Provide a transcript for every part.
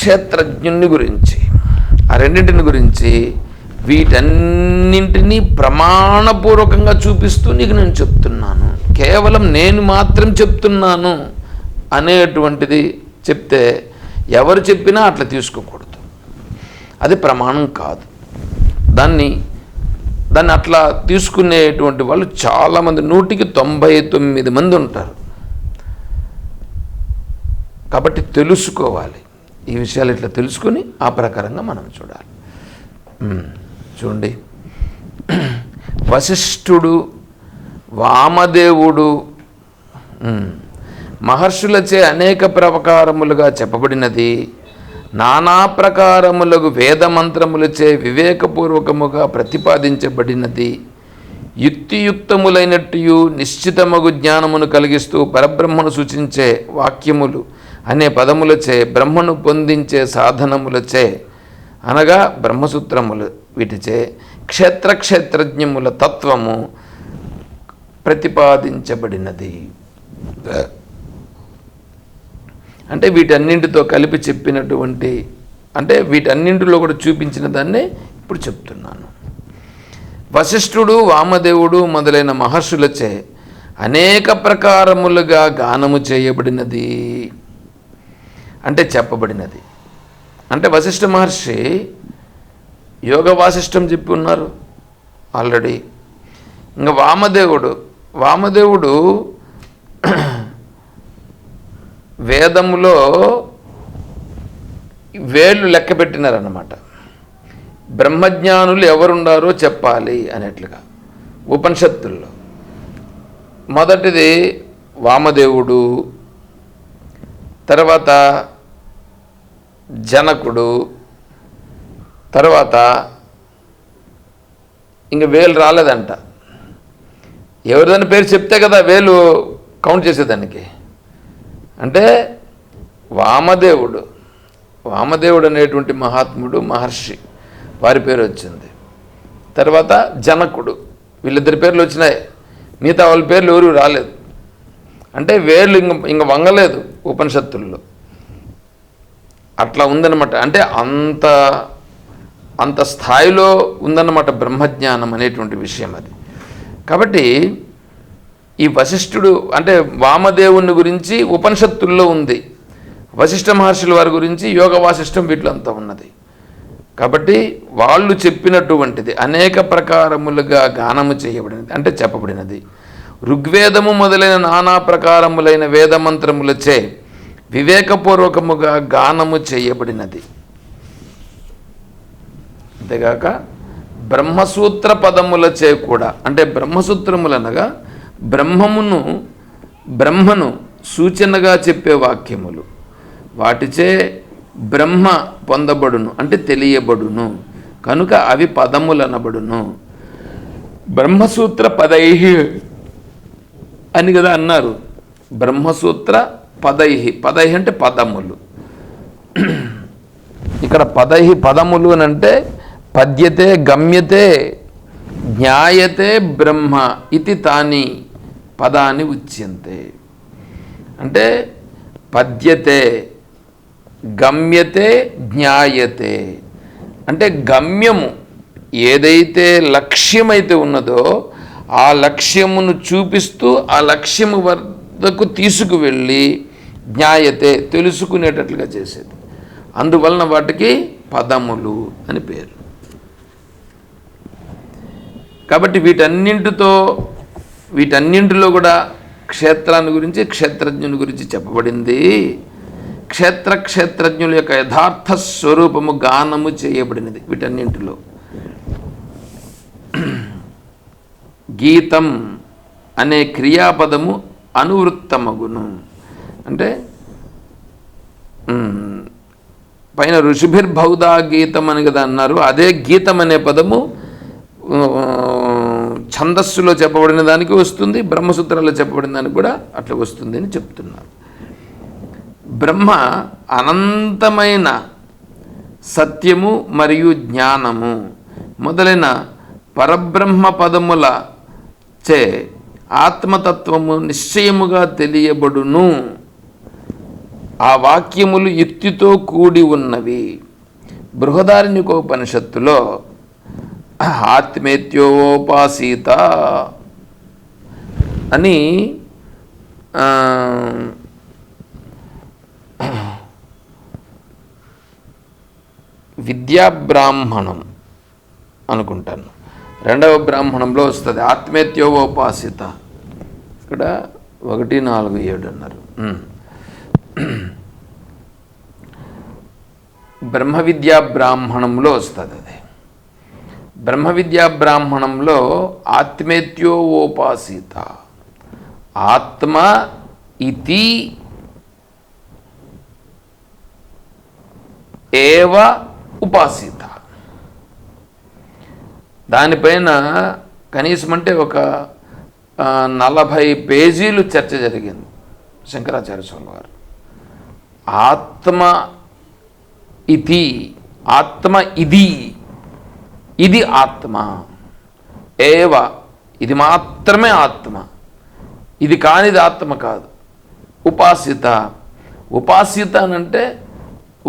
క్షేత్రజ్ఞుని గురించి, ఆ రెండింటిని గురించి, వీటన్నింటినీ ప్రమాణపూర్వకంగా చూపిస్తూ నీకు నేను చెప్తున్నాను. కేవలం నేను మాత్రం చెప్తున్నాను అనేటువంటిది చెప్తే ఎవరు చెప్పినా అట్లా తీసుకోకూడదు. అది ప్రమాణం కాదు. దాన్ని అట్లా తీసుకునేటువంటి వాళ్ళు చాలామంది, 199 మంది ఉంటారు. కాబట్టి తెలుసుకోవాలి. ఈ విషయాలు ఇట్లా తెలుసుకుని ఆ ప్రకారంగా మనం చూడాలి. చూడండి, వశిష్ఠుడు, వామదేవుడు మహర్షులచే అనేక ప్రకారములుగా చెప్పబడినది, నానా ప్రకారములకు వేదమంత్రములచే వివేకపూర్వకముగా ప్రతిపాదించబడినది, యుక్తియుక్తములైనట్టు నిశ్చితమగు జ్ఞానమును కలిగిస్తూ పరబ్రహ్మను సూచించే వాక్యములు అనే పదములచే బ్రహ్మను పొందించే సాధనములచే అనగా బ్రహ్మసూత్రములు వీటిచే క్షేత్రజ్ఞముల తత్వము ప్రతిపాదించబడినది. అంటే వీటన్నింటితో కలిపి చెప్పినటువంటి, అంటే వీటన్నింటిలో కూడా చూపించిన దాన్నే ఇప్పుడు చెప్తున్నాను. వశిష్ఠుడు, వామదేవుడు మొదలైన మహర్షులచే అనేక ప్రకారములుగా గానము చేయబడినది అంటే చెప్పబడినది. అంటే వశిష్ఠ మహర్షి యోగ వాసిష్టం చెప్పి ఉన్నారు ఆల్రెడీ. ఇంకా వామదేవుడు వేదములో వేళ్ళు లెక్క పెట్టినారన్నమాట. బ్రహ్మజ్ఞానులు ఎవరుండారో చెప్పాలి అనేట్లుగా ఉపనిషత్తుల్లో. మొదటిది వామదేవుడు, తర్వాత జనకుడు, తర్వాత ఇంక వేలు రాలేదంట. ఎవరిదాని పేరు చెప్తే కదా వేలు కౌంట్ చేసేదానికి. అంటే వామదేవుడు అనేటువంటి మహాత్ముడు, మహర్షి, వారి పేరు వచ్చింది. తర్వాత జనకుడు, వీళ్ళిద్దరి పేర్లు వచ్చినాయి. మిగతా వాళ్ళ పేర్లు ఎవరు రాలేదు. అంటే వేర్లు ఇంక వంగలేదు ఉపనిషత్తుల్లో. అట్లా ఉందన్నమాట. అంటే అంత స్థాయిలో ఉందన్నమాట బ్రహ్మజ్ఞానం అనేటువంటి విషయం అది. కాబట్టి ఈ వశిష్ఠుడు అంటే వామదేవుని గురించి ఉపనిషత్తుల్లో ఉంది, వశిష్ఠ మహర్షుల వారి గురించి యోగ వాసిష్టం వీటిలో అంతా ఉన్నది. కాబట్టి వాళ్ళు చెప్పినటువంటిది అనేక ప్రకారములుగా గానము చేయబడినది అంటే చెప్పబడినది. ఋగ్వేదము మొదలైన నానా ప్రకారములైన వేదమంత్రములచే వివేకపూర్వకముగా గానము చేయబడినది. అంతేగాక బ్రహ్మసూత్ర పదములచే కూడా, అంటే బ్రహ్మసూత్రములనగా బ్రహ్మను సూచనగా చెప్పే వాక్యములు, వాటిచే బ్రహ్మ పొందబడును అంటే తెలియబడును కనుక అవి పదములనబడును. బ్రహ్మసూత్ర పదైహి అని కదా అన్నారు. బ్రహ్మసూత్ర పదైహి అంటే పదములు. ఇక్కడ పదములు అని అంటే పద్యతే గమ్యతే జ్ఞాయతే బ్రహ్మ ఇది తాని పదాని ఉచ్యంతే. అంటే పద్యతే, గమ్యతే, జ్ఞాయతే అంటే గమ్యము ఏదైతే లక్ష్యమైతే ఉన్నదో ఆ లక్ష్యమును చూపిస్తూ ఆ లక్ష్యము వద్దకు తీసుకువెళ్ళి జ్ఞాయతే తెలుసుకునేటట్లుగా చేసేది. అందువలన వాటికి పదములు అని పేరు. కాబట్టి వీటన్నింటిలో కూడా క్షేత్రాన్ని గురించి, క్షేత్రజ్ఞుని గురించి చెప్పబడింది. క్షేత్రజ్ఞుల యొక్క యథార్థ స్వరూపము గానము చేయబడినది. వీటన్నింటిలో గీతం అనే క్రియాపదము అనువృత్తమగును. అంటే పైన ఋషిభిర్బహుధా గీతం అని కదా అన్నారు. అదే గీతం అనే పదము ఛందస్సులో చెప్పబడిన దానికి వస్తుంది, బ్రహ్మసూత్రాల్లో చెప్పబడిన దానికి కూడా అట్లా వస్తుంది అని చెప్తున్నారు. బ్రహ్మ అనంతమైన సత్యము మరియు జ్ఞానము మొదలైన పరబ్రహ్మ పదముల చే ఆత్మతత్వము నిశ్చయముగా తెలియబడును. ఆ వాక్యములు యుక్తితో కూడి ఉన్నవి. బృహదారణ్యకోపనిషత్తులో ఆత్మేత్యోపాసీత అని విద్యాబ్రాహ్మణం అనుకుంటాను, 2వ బ్రాహ్మణంలో వస్తుంది ఆత్మేత్యోపాసిత. ఇక్కడ 1:4-7 అన్నారు. బ్రహ్మ విద్యా బ్రాహ్మణంలో వస్తుంది అది. బ్రహ్మ విద్యా బ్రాహ్మణంలో ఆత్మేత్యోపాసిత, ఆత్మ ఇతి ఏవ ఉపాసిత. దానిపైన కనీసం అంటే ఒక 40 పేజీలు చర్చ జరిగింది శంకరాచార్య స్వామి వారు. ఆత్మ ఇది, ఆత్మ ఇది ఆత్మ ఏవ, ఇది మాత్రమే ఆత్మ, ఇది కానిది ఆత్మ కాదు. ఉపాసిత, ఉపాసిత అనంటే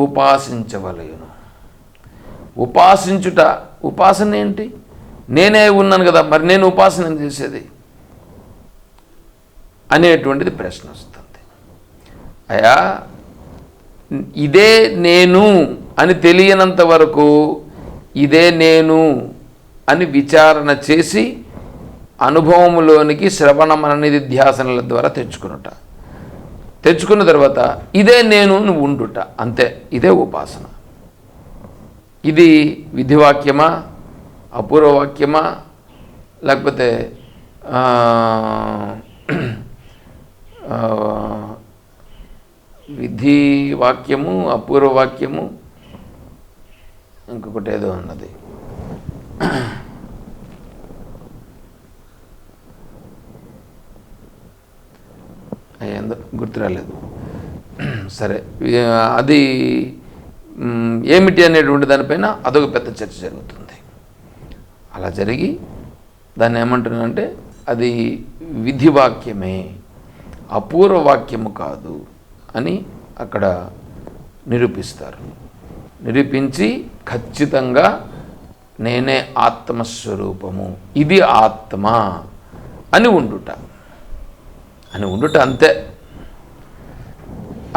ఉపాసించవలేను. ఉపాసించుట, ఉపాసన ఏంటి? నేనే ఉన్నాను కదా, మరి నేను ఉపాసన చేసేది అనేటువంటిది ప్రశ్న వస్తుంది. అయ్యా, ఇదే నేను అని తెలియనంత వరకు ఇదే నేను అని విచారణ చేసి అనుభవంలోనికి శ్రవణ మనన నిధిధ్యాసనల ద్వారా తెచ్చుకున్న తర్వాత ఇదే నేను నువ్వు ఉండుట, అంతే. ఇదే ఉపాసన. ఇది విధివాక్యమా, అపూర్వవాక్యమా, లేకపోతే విధి వాక్యము, అపూర్వవాక్యము, ఇంకొకటి ఏదో ఉన్నది. గుర్తు రాలేదు. సరే, అది ఏమిటి అనేటువంటి దానిపైన అదొక పెద్ద చర్చ జరుగుతుంది. అలా జరిగి దాన్ని ఏమంటున్నానంటే అది విధివాక్యమే, అపూర్వవాక్యము కాదు అని అక్కడ నిరూపిస్తారు. నిరూపించి ఖచ్చితంగా నేనే ఆత్మస్వరూపము, ఇది ఆత్మ అని ఉండుట అంతే.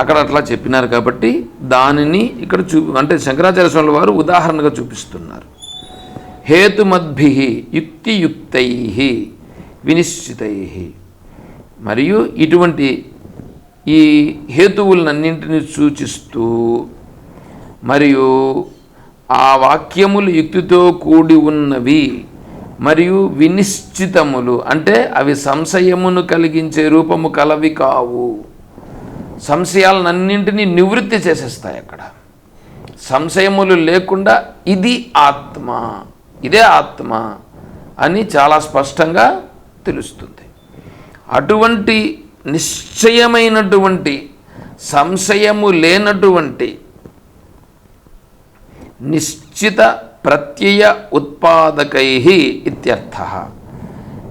అక్కడ అట్లా చెప్పినారు కాబట్టి దానిని ఇక్కడ అంటే శంకరాచార్య స్వామి వారు ఉదాహరణగా చూపిస్తున్నారు. హేతుమద్భి యుక్తియుక్తై వినిశ్చితై, మరియు ఇటువంటి ఈ హేతువులన్నింటినీ సూచిస్తూ మరియు ఆ వాక్యములు యుక్తితో కూడి ఉన్నవి మరియు వినిశ్చితములు, అంటే అవి సంశయమును కలిగించే రూపము కలవి కావు. సంశయాలన్నింటినీ నివృత్తి చేసేస్తాయి. అక్కడ సంశయములు లేకుండా ఇది ఆత్మ, ఇదే ఆత్మ అని చాలా స్పష్టంగా తెలుస్తుంది. అటువంటి నిశ్చయమైనటువంటి సంశయము లేనటువంటి నిశ్చిత ప్రత్యయ ఉత్పాదకై ఇత్యర్థ.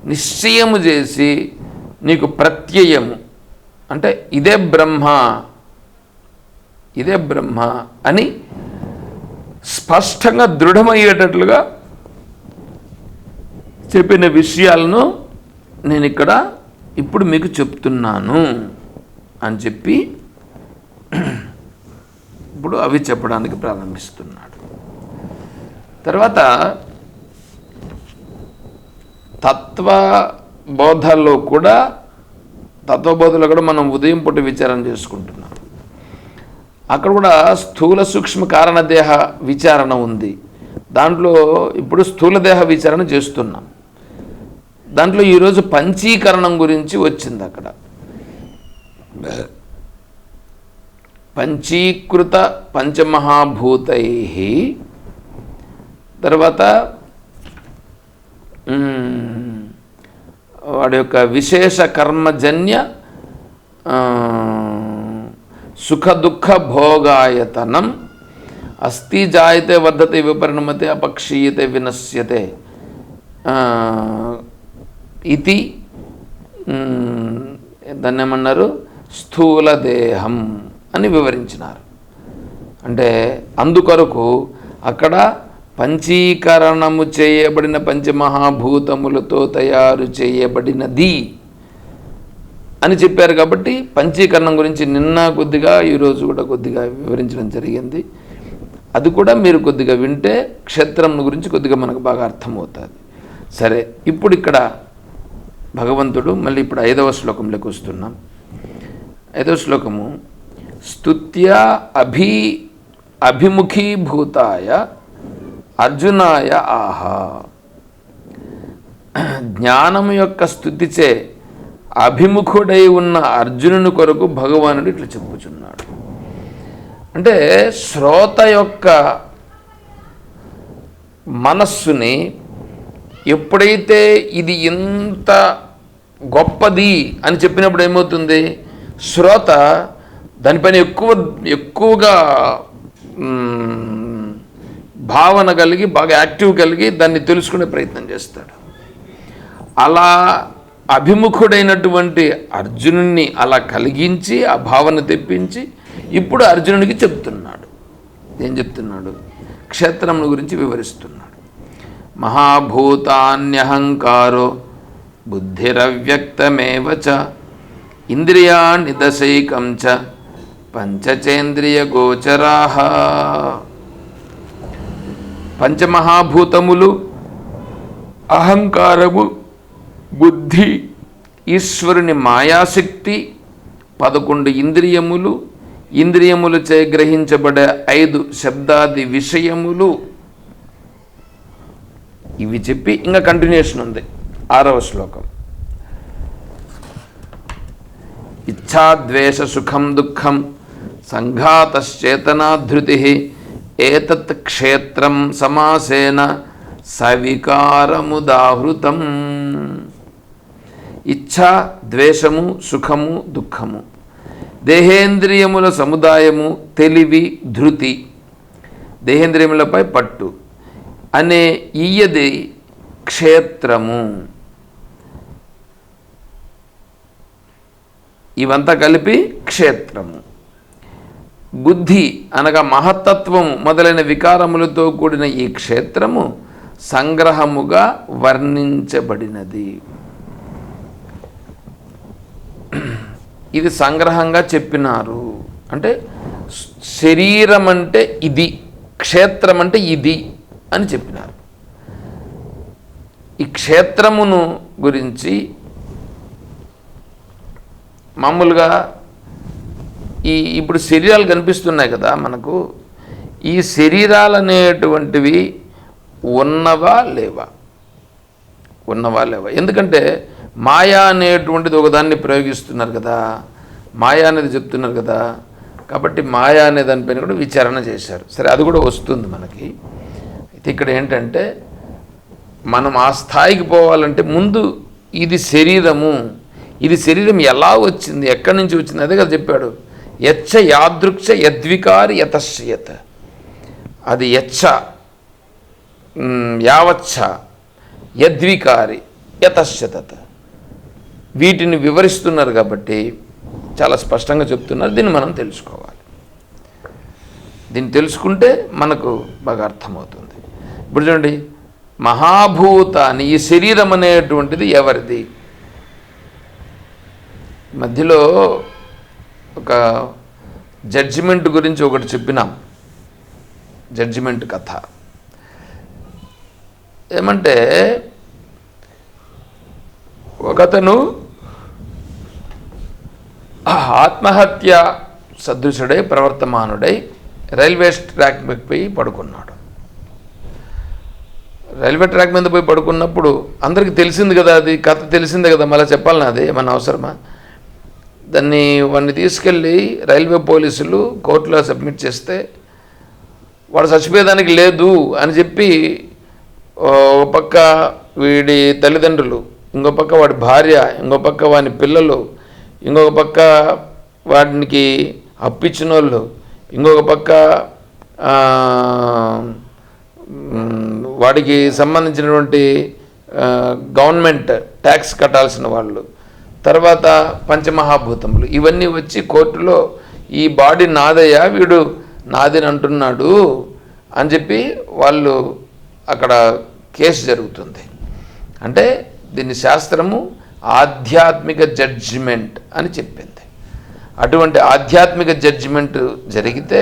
నిశ్చయము చేసి నీకు ప్రత్యయము అంటే ఇదే బ్రహ్మ అని స్పష్టంగా దృఢమయ్యేటట్లుగా చెప్పిన విషయాలను నేను ఇక్కడ ఇప్పుడు మీకు చెప్తున్నాను అని చెప్పి ఇప్పుడు అవి చెప్పడానికి ప్రారంభిస్తున్నాడు. తర్వాత తత్వబోధలో కూడా మనం ఉదయం పూట విచారణ చేసుకుంటున్నాం. అక్కడ కూడా స్థూల సూక్ష్మ కారణదేహ విచారణ ఉంది. దాంట్లో ఇప్పుడు స్థూలదేహ విచారణ చేస్తున్నాం. దాంట్లో ఈరోజు పంచీకరణం గురించి వచ్చింది. అక్కడ పంచీకృత పంచమహాభూతై, తర్వాత వాడి యొక్క విశేష కర్మజన్య సుఖ దుఃఖ భోగాయతనం అస్థి జాయతే వర్ధతే విపరిణమతే అపక్షీయతే వినశ్యతే ఇది దాన్ని ఏమన్నారు, స్థూలదేహం అని వివరించినారు. అంటే అందుకొరకు అక్కడ పంచీకరణము చేయబడిన పంచమహాభూతములతో తయారు చేయబడినది అని చెప్పారు. కాబట్టి పంచీకరణం గురించి నిన్న కొద్దిగా ఈరోజు కూడా కొద్దిగా వివరించడం జరిగింది. అది కూడా మీరు కొద్దిగా వింటే క్షేత్రం గురించి కొద్దిగా మనకు బాగా అర్థమవుతుంది. సరే, ఇప్పుడు ఇక్కడ భగవంతుడు మళ్ళీ ఇప్పుడు 5వ శ్లోకంలోకి వస్తున్నాం. 5వ శ్లోకము స్తుత్యా అభిముఖీభూతాయ అర్జునాయ ఆహా. జ్ఞానము యొక్క స్తుతిచే అభిముఖుడై ఉన్న అర్జునుని కొరకు భగవానుడు ఇట్లా చెప్పుచున్నాడు. అంటే శ్రోత యొక్క మనస్సుని ఎప్పుడైతే ఇది ఇంత గొప్పది అని చెప్పినప్పుడు ఏమవుతుంది, శ్రోత దానిపైన ఎక్కువగా భావన కలిగి బాగా యాక్టివ్ కలిగి దాన్ని తెలుసుకునే ప్రయత్నం చేస్తాడు. అలా అభిముఖుడైనటువంటి అర్జునుడిని అలా కలిగించి ఆ భావన తెప్పించి ఇప్పుడు అర్జునుడికి చెప్తున్నాడు. ఏం చెప్తున్నాడు? క్షేత్రం గురించి వివరిస్తున్నాడు. మహాభూతాన్యహంకారో బుద్ధిరవ్యక్తమేవ చ ఇంద్రియాణి దశైకం చ పంచచేంద్రియ గోచరాః. పంచమహాభూతములు, అహంకారము, బుద్ధి, ఈశ్వరుని మాయాశక్తి, 11 ఇంద్రియములు, ఇంద్రియములచే గ్రహించబడే 5 శబ్దాది విషయములు, ఇవి చెప్పి ఇంకా కంటిన్యూషన్ ఉంది 6వ శ్లోకం. ఇచ్ఛాద్వేష సుఖం దుఃఖం సంఘాతశ్చేతనాధృతి ఏతత్ క్షేత్రం సమాసేన సవికారముదాహృతం. ఇచ్ఛ, ద్వేషము, సుఖము, దుఃఖము, దేహేంద్రియముల సముదాయము, తెలివి, ధృతి, దేహేంద్రియములపై పట్టు అనే ఇయ్యది క్షేత్రము. ఇవంతా కలిపి క్షేత్రము. బుద్ధి అనగా మహత్తత్వము మొదలైన వికారములతో కూడిన ఈ క్షేత్రము సంగ్రహముగా వర్ణించబడినది. ఇది సంగ్రహంగా చెప్పినారు. అంటే శరీరం అంటే ఇది, క్షేత్రం అంటే ఇది అని చెప్పినారు. ఈ క్షేత్రమును గురించి మామూలుగా ఇప్పుడు శరీరాలు కనిపిస్తున్నాయి కదా మనకు, ఈ శరీరాలు అనేటువంటివి ఉన్నవా లేవా? ఎందుకంటే మాయా అనేటువంటిది ఒకదాన్ని ప్రయోగిస్తున్నారు కదా, మాయా అనేది చెప్తున్నారు కదా. కాబట్టి మాయా అనే దానిపైన కూడా విచారణ చేశారు. సరే, అది కూడా వస్తుంది మనకి. అయితే ఇక్కడ ఏంటంటే మనం ఆ స్థాయికి పోవాలంటే ముందు ఇది శరీరము, ఇది శరీరం ఎలా వచ్చింది, ఎక్కడి నుంచి వచ్చింది, అదే కదా చెప్పాడు. యచ్చ యాదృక్ష యద్వికారి యతశ్యత. అది యచ్చ యావచ్చ యద్వికారి యతశ్యత. వీటిని వివరిస్తున్నారు కాబట్టి చాలా స్పష్టంగా చెప్తున్నారు. దీన్ని మనం తెలుసుకోవాలి. దీన్ని తెలుసుకుంటే మనకు బాగా అర్థమవుతుంది. ఇప్పుడు చూడండి, మహాభూతాన్ని, ఈ శరీరం అనేటువంటిది ఎవరిది? మధ్యలో ఒక జడ్జిమెంట్ గురించి ఒకటి చెప్పినాం, జడ్జిమెంట్ కథ. ఏమంటే ఒకతను ఆత్మహత్య సదృశుడై ప్రవర్తమానుడై రైల్వే ట్రాక్ మీద పోయి పడుకున్నాడు. రైల్వే ట్రాక్ మీద పోయి పడుకున్నప్పుడు అందరికీ తెలిసింది కదా, అది కథ తెలిసిందే కదా, మళ్ళీ చెప్పాలని అది ఏమన్నా అవసరమా? వాడిని తీసుకెళ్ళి రైల్వే పోలీసులు కోర్టులో సబ్మిట్ చేస్తే వాడు చచ్చిపోయేదానికి లేదు అని చెప్పి ఒక పక్క వీడి తల్లిదండ్రులు, ఇంకో పక్క వాడి భార్య, ఇంకో పక్క వాని పిల్లలు, ఇంకొక పక్క వాడికి అప్పిచ్చిన వాళ్ళు, ఇంకొక పక్క వాడికి సంబంధించినటువంటి గవర్నమెంట్ ట్యాక్స్ కట్టాల్సిన వాళ్ళు, తర్వాత పంచమహాభూతములు, ఇవన్నీ వచ్చి కోర్టులో ఈ బాడీ నాదయ్యా, వీడు నాదని అంటున్నాడు అని చెప్పి వాళ్ళు అక్కడ కేసు జరుగుతుంది. అంటే దీన్ని శాస్త్రము ఆధ్యాత్మిక జడ్జిమెంట్ అని చెప్పింది. అటువంటి ఆధ్యాత్మిక జడ్జిమెంట్ జరిగితే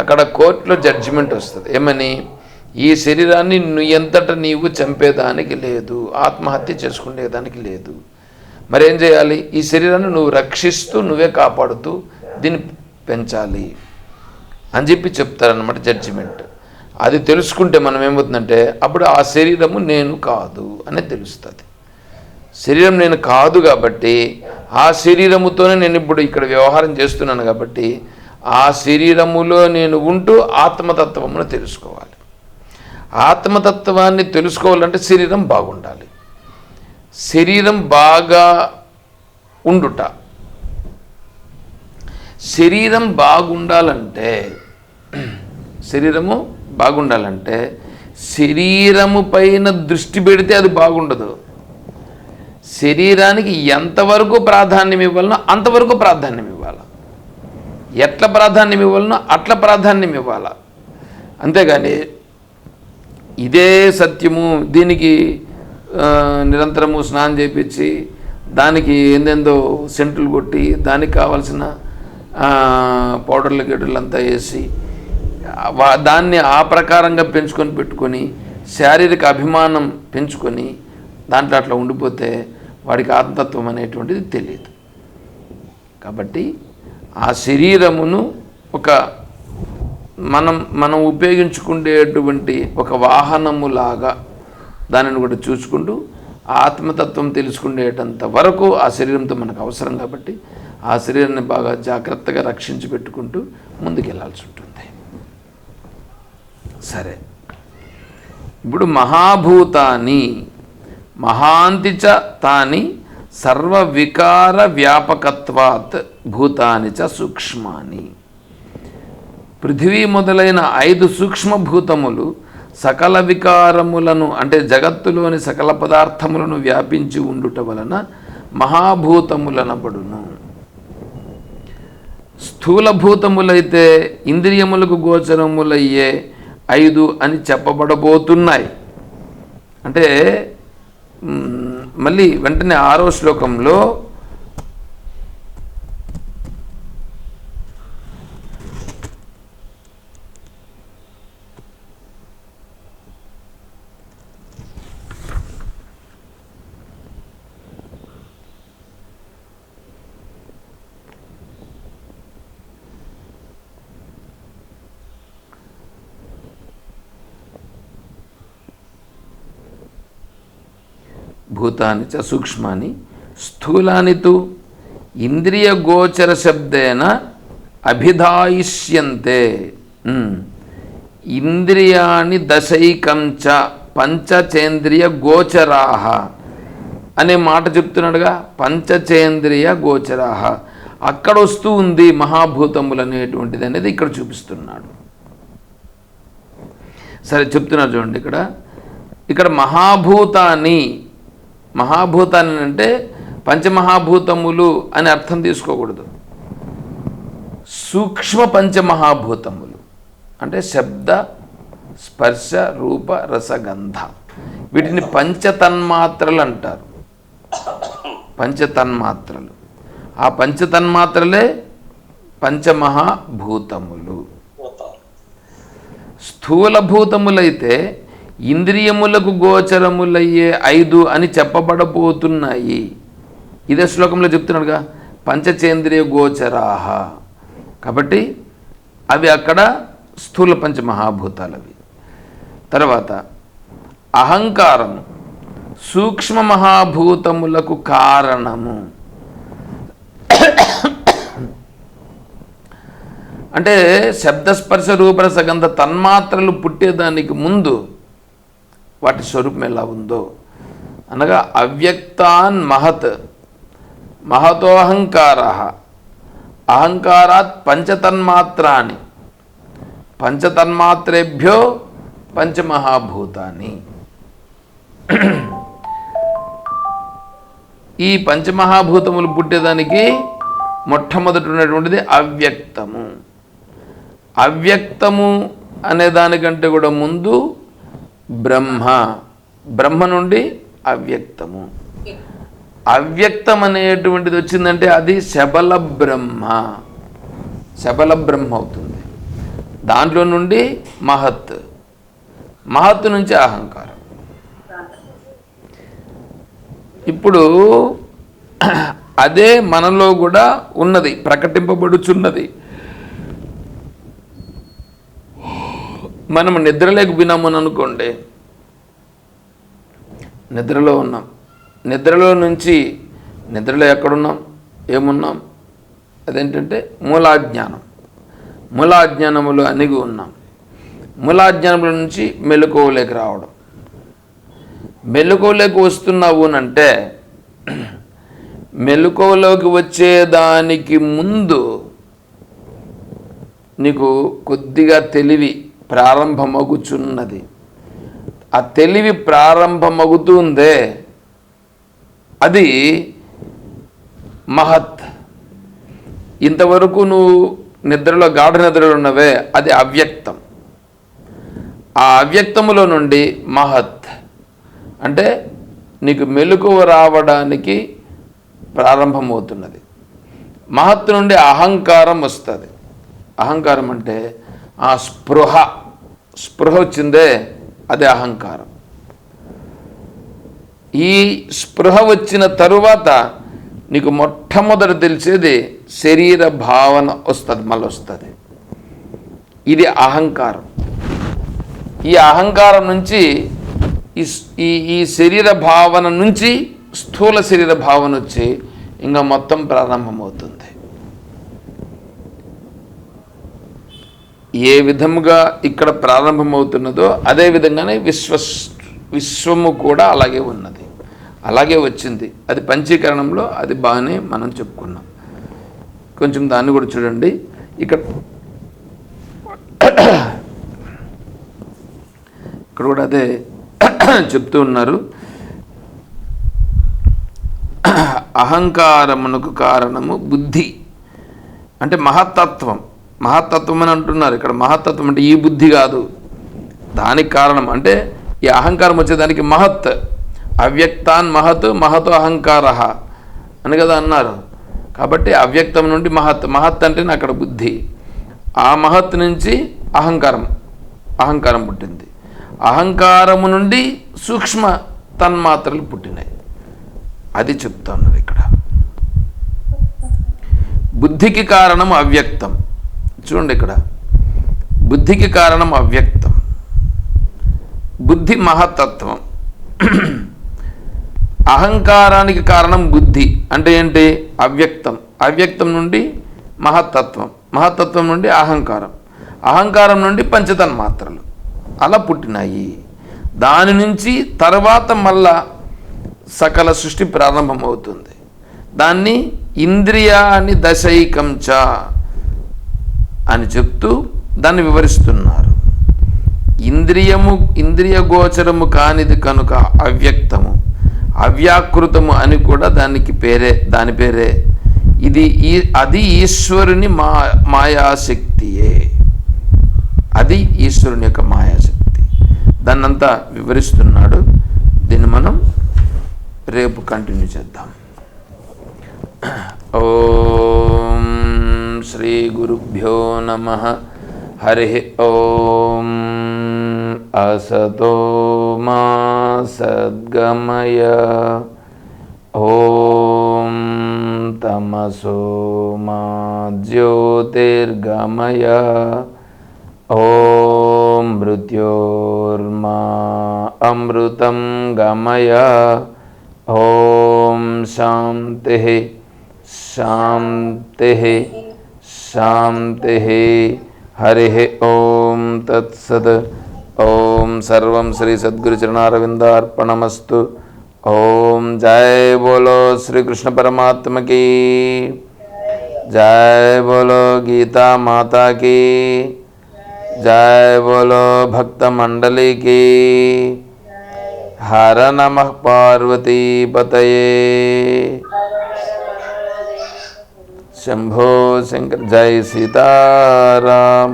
అక్కడ కోర్టులో జడ్జిమెంట్ వస్తుంది. ఏమని? ఈ శరీరాన్ని ఎంతట నీవు చంపేదానికి లేదు, ఆత్మహత్య చేసుకునేదానికి లేదు. మరేం చేయాలి? ఈ శరీరాన్ని నువ్వు రక్షిస్తూ నువ్వే కాపాడుతూ దీన్ని పెంచాలి అని చెప్పి చెప్తారనమాట జడ్జిమెంట్. అది తెలుసుకుంటే మనం ఏమవుతుందంటే అప్పుడు ఆ శరీరము నేను కాదు అనేది తెలుస్తుంది. శరీరం నేను కాదు కాబట్టి ఆ శరీరముతోనే నేను ఇప్పుడు ఇక్కడ వ్యవహారం చేస్తున్నాను కాబట్టి ఆ శరీరములో నేను ఉంటూ ఆత్మతత్వమును తెలుసుకోవాలి. ఆత్మతత్వాన్ని తెలుసుకోవాలంటే శరీరం బాగుండాలి. శరీరం బాగా ఉండుట, శరీరం బాగుండాలంటే శరీరము పైన దృష్టి పెడితే అది బాగుండదు. శరీరానికి ఎంతవరకు ప్రాధాన్యం ఇవ్వాలనో అంతవరకు ప్రాధాన్యం ఇవ్వాలి. ఎట్లా ప్రాధాన్యం ఇవ్వాలనో అట్లా ప్రాధాన్యం ఇవ్వాలి. అంతేగాని ఇదే సత్యము, దీనికి నిరంతరము స్నానం చేయించి దానికి ఏందేందో సెంటులు కొట్టి దానికి కావాల్సిన పౌడర్లు గిడ్డలు అంతా వేసి దాన్ని ఆ ప్రకారంగా పెట్టుకొని శారీరక అభిమానం పెంచుకొని దాంట్లో అట్లా ఉండిపోతే వాడికి ఆత్మతత్వం అనేటువంటిది తెలియదు. కాబట్టి ఆ శరీరమును ఒక మనం ఉపయోగించుకునేటువంటి ఒక వాహనములాగా దానిని కూడా చూసుకుంటూ ఆత్మతత్వం తెలుసుకునేటంత వరకు ఆ శరీరంతో మనకు అవసరం కాబట్టి ఆ శరీరాన్ని బాగా జాగ్రత్తగా రక్షించి పెట్టుకుంటూ ముందుకెళ్లాల్సి ఉంటుంది. సరే, ఇప్పుడు మహాభూతాని మహాంతి చ తాని సర్వవికార వ్యాపకత్వాత్ భూతాని చ సూక్ష్మాని. పృథివీ మొదలైన 5 సూక్ష్మభూతములు సకల వికారములను అంటే జగత్తులోని సకల పదార్థములను వ్యాపించి ఉండుట వలన మహాభూతములనబడును. స్థూలభూతములైతే ఇంద్రియములకు గోచరములయ్యే 5 అని చెప్పబడబోతున్నాయి. అంటే మళ్ళీ వెంటనే 6వ శ్లోకంలో భూతాని చ సూక్ష్మాని స్థూలాని తు ఇంద్రియ గోచర శబ్దేన అభిధాయిష్యంతే. ఇంద్రియాణి దశైకం చ పంచచేంద్రియ గోచరాహ అనే మాట చెప్తున్నాడుగా. పంచచేంద్రియ గోచరాహ అక్కడ వస్తూ ఉంది మహాభూతములు అనేటువంటిది అనేది ఇక్కడ చూపిస్తున్నాడు. సరే చెప్తున్నారు చూడండి. ఇక్కడ మహాభూతాన్ని అంటే పంచమహాభూతములు అని అర్థం తీసుకోకూడదు. సూక్ష్మ పంచమహాభూతములు అంటే శబ్ద స్పర్శ రూప రసగంధ, వీటిని పంచతన్మాత్రలు అంటారు. పంచతన్మాత్రలు, ఆ పంచతన్మాత్రలే పంచమహాభూతములు. స్థూలభూతములైతే ఇంద్రియములకు గోచరములయ్యే 5 అని చెప్పబడబోతున్నాయి. ఇదే శ్లోకంలో చెప్తున్నాడుగా, పంచచేంద్రియ గోచరాహ. కాబట్టి అవి అక్కడ స్థూల పంచమహాభూతాలు. అవి తర్వాత అహంకారము సూక్ష్మ మహాభూతములకు కారణము. అంటే శబ్దస్పర్శ రూపరసగంధ తన్మాత్రలు పుట్టేదానికి ముందు వాటి స్వరూపం ఎలా ఉందో అనగా అవ్యక్తాన్ మహతోహంకార అహంకారాత్ పంచతన్మాత్రాని పంచతన్మాత్రేభ్యో పంచమహాభూతాని. ఈ పంచమహాభూతములు పుట్టేదానికి మొట్టమొదటి ఉన్నటువంటిది అవ్యక్తము. అవ్యక్తము అనే దానికంటే కూడా ముందు బ్రహ్మ, బ్రహ్మ నుండి అవ్యక్తము. అవ్యక్తం అనేటువంటిది వచ్చిందంటే అది శబల బ్రహ్మ, శబల బ్రహ్మ అవుతుంది. దాంట్లో నుండి మహత్, మహత్ నుంచి అహంకారం. ఇప్పుడు అదే మనలో కూడా ఉన్నది, ప్రకటింపబడుచున్నది. మనం నిద్రలేకపోయినాము అని అనుకోండి, నిద్రలో ఉన్నాం, నిద్రలో నుంచి నిద్రలో ఎక్కడున్నాం, ఏమున్నాం, అదేంటంటే మూలాజ్ఞానం, మూలాజ్ఞానములో అణిగి ఉన్నాం. మూలాజ్ఞానముల నుంచి మెలకువలోకి రావడం. మెలకువలోకి వస్తున్నావు అంటే మెలకువలోకి వచ్చేదానికి ముందు నీకు కొద్దిగా తెలివి ప్రారంభమగుచున్నది. ఆ తెలివి ప్రారంభమగుతుందే అది మహత్. ఇంతవరకు నువ్వు నిద్రలో, గాఢ నిద్రలో ఉన్నవే, అది అవ్యక్తం. ఆ అవ్యక్తములో నుండి మహత్ అంటే నీకు మెలకువ రావడానికి ప్రారంభమవుతున్నది. మహత్ నుండి అహంకారం వస్తుంది. అహంకారం అంటే ఆ స్పృహ, స్పృహ వచ్చిందే అదే అహంకారం. ఈ స్పృహ వచ్చిన తరువాత నీకు మొట్టమొదట తెలిసేది శరీర భావన వస్తుంది, మళ్ళీ వస్తుంది. ఇది అహంకారం. ఈ అహంకారం నుంచి ఈ శరీర భావన నుంచి స్థూల శరీర భావన వచ్చి ఇంకా మొత్తం ప్రారంభమవుతుంది. ఏ విధముగా ఇక్కడ ప్రారంభమవుతున్నదో అదే విధంగానే విశ్వము కూడా అలాగే ఉన్నది, అలాగే వచ్చింది. అది పంచీకరణంలో అది బాగానే మనం చెప్పుకున్నాం. కొంచెం దాన్ని కూడా చూడండి. ఇక్కడ కూడా అదే చెప్తూ ఉన్నారు. అహంకారమునకు కారణము బుద్ధి అంటే మహత్తత్వం. మహత్తత్వం అని అంటున్నారు ఇక్కడ. మహత్తత్వం అంటే ఈ బుద్ధి కాదు, దానికి కారణం అంటే ఈ అహంకారం వచ్చేదానికి మహత్. అవ్యక్తాన్ మహత్, మహతో అహంకార అని కదా అన్నారు. కాబట్టి అవ్యక్తం నుండి మహత్, మహత్ అంటే అక్కడ బుద్ధి. ఆ మహత్ నుంచి అహంకారం, అహంకారం పుట్టింది. అహంకారము నుండి సూక్ష్మ తన్మాత్రలు పుట్టినాయి. అది చెప్తున్నారు ఇక్కడ. బుద్ధికి కారణం అవ్యక్తం. చూడండి ఇక్కడ, బుద్ధికి కారణం అవ్యక్తం, బుద్ధి మహత్తత్వం. అహంకారానికి కారణం బుద్ధి అంటే ఏంటి? అవ్యక్తం. అవ్యక్తం నుండి మహత్తత్వం, మహత్తత్వం నుండి అహంకారం, అహంకారం నుండి పంచతన్మాత్రలు అలా పుట్టినాయి. దాని నుంచి తర్వాత మళ్ళా సకల సృష్టి ప్రారంభమవుతుంది. దాన్ని ఇంద్రియాన్ని దశైకంచ అని చెప్తూ దాన్ని వివరిస్తున్నారు. ఇంద్రియ గోచరము కానిది కనుక అవ్యక్తము, అవ్యాకృతము అని కూడా దాని పేరే. అది ఈశ్వరుని మాయాశక్తియే. అది ఈశ్వరుని యొక్క మాయాశక్తి. దాన్నంతా వివరిస్తున్నాడు. దీన్ని మనం రేపు కంటిన్యూ చేద్దాం. ఓం శ్రీ గురుభ్యో నమః. హరి ఓం. అసతో మా సద్గమయ, ఓం తమసో మా జ్యోతిర్గమయ, ఓం మృత్యోర్మా అమృతం గమయ, ఓం శాంతి శాంతి శాంతి. హరి ఓం తత్సత్. ఓం సర్వం శ్రీ సద్గురు చరణారవిందార్పణమస్తు. ఓం జయ బోలో శ్రీ కృష్ణ పరమాత్మ की, जय बोलो गीता माता की, जय बोलो भक्त मंडली की. हर नमः पार्वती पतये. శంభో శంకర్. జై సీతారాం.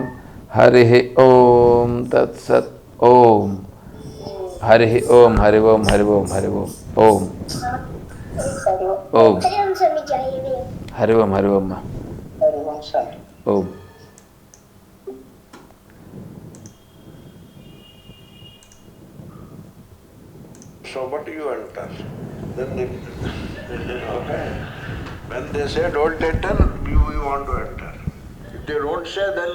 హరి ఓం తత్సత్. ఓం హరి ఓం. హరి ఓం. హరి ఓం. హరి ఓం. ఓం ఓం. హరి ఓం. హరి ఓం. ఓం. So what do you enter? Then okay. When they say don't enter, you want to enter. If they don't say, then